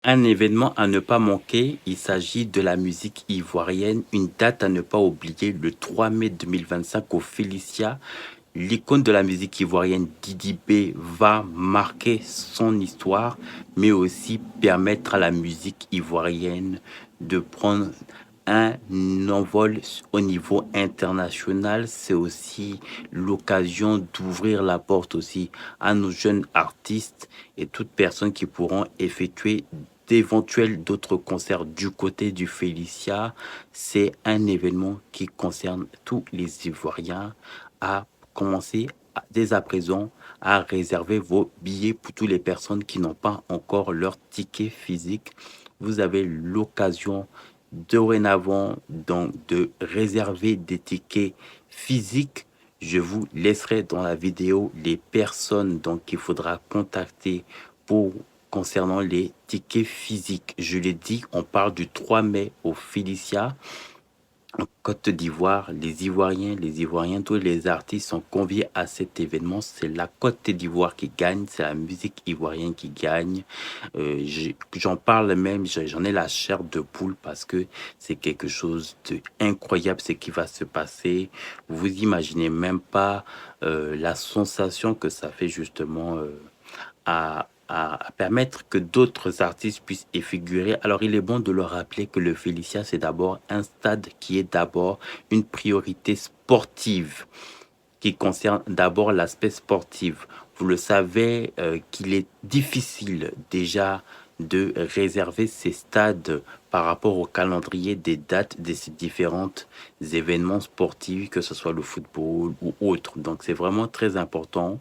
Un événement à ne pas manquer, il s'agit de la musique ivoirienne. Une date à ne pas oublier, le 3 mai 2025 au Félicia. L'icône de la musique ivoirienne, Didi B, va marquer son histoire, mais aussi permettre à la musique ivoirienne de prendre un envol au niveau international. C'est aussi l'occasion d'ouvrir la porte aussi à nos jeunes artistes et toutes personnes qui pourront effectuer d'éventuels d'autres concerts du côté du Félicia. C'est un événement qui concerne tous les Ivoiriens à commencer dès à présent à réserver vos billets pour toutes les personnes qui n'ont pas encore leur ticket physique. Vous avez l'occasion dorénavant donc de réserver des tickets physiques. Je vous laisserai dans la vidéo les personnes donc qu'il faudra contacter pour concernant les tickets physiques. Je l'ai dit, on parle du 3 mai au Félicia. En Côte d'Ivoire, les Ivoiriens, tous les artistes sont conviés à cet événement. C'est la Côte d'Ivoire qui gagne, c'est la musique ivoirienne qui gagne. J'en parle même, j'en ai la chair de poule parce que c'est quelque chose d'incroyable ce qui va se passer. Vous imaginez même pas la sensation que ça fait justement à permettre que d'autres artistes puissent y figurer. Alors, il est bon de le rappeler que le Félicia, c'est d'abord un stade qui est d'abord une priorité sportive, qui concerne d'abord l'aspect sportif. Vous le savez qu'il est difficile déjà de réserver ces stades par rapport au calendrier des dates de ces différents événements sportifs, que ce soit le football ou autre. Donc, c'est vraiment très important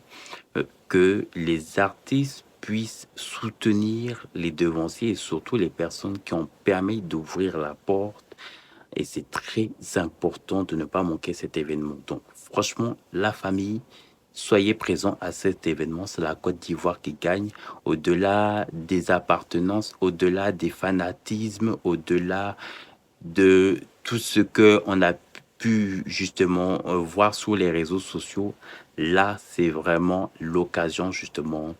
que les artistes puissent soutenir les devanciers et surtout les personnes qui ont permis d'ouvrir la porte. Et c'est très important de ne pas manquer cet événement. Donc, franchement, la famille, soyez présents à cet événement. C'est la Côte d'Ivoire qui gagne. Au-delà des appartenances, au-delà des fanatismes, au-delà de tout ce que on a pu justement voir sur les réseaux sociaux. Là, c'est vraiment l'occasion justement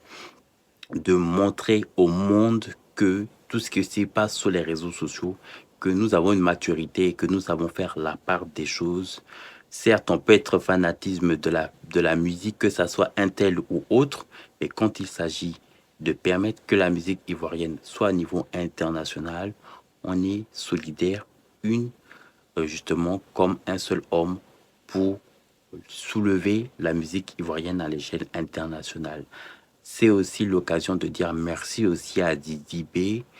de montrer au monde que tout ce qui se passe sur les réseaux sociaux, que nous avons une maturité et que nous savons faire la part des choses. Certes, on peut être fanatisme de la musique, que ça soit un tel ou autre, mais quand il s'agit de permettre que la musique ivoirienne soit à niveau international, on est solidaire, une justement comme un seul homme pour soulever la musique ivoirienne à l'échelle internationale. C'est aussi l'occasion de dire merci aussi à Didi B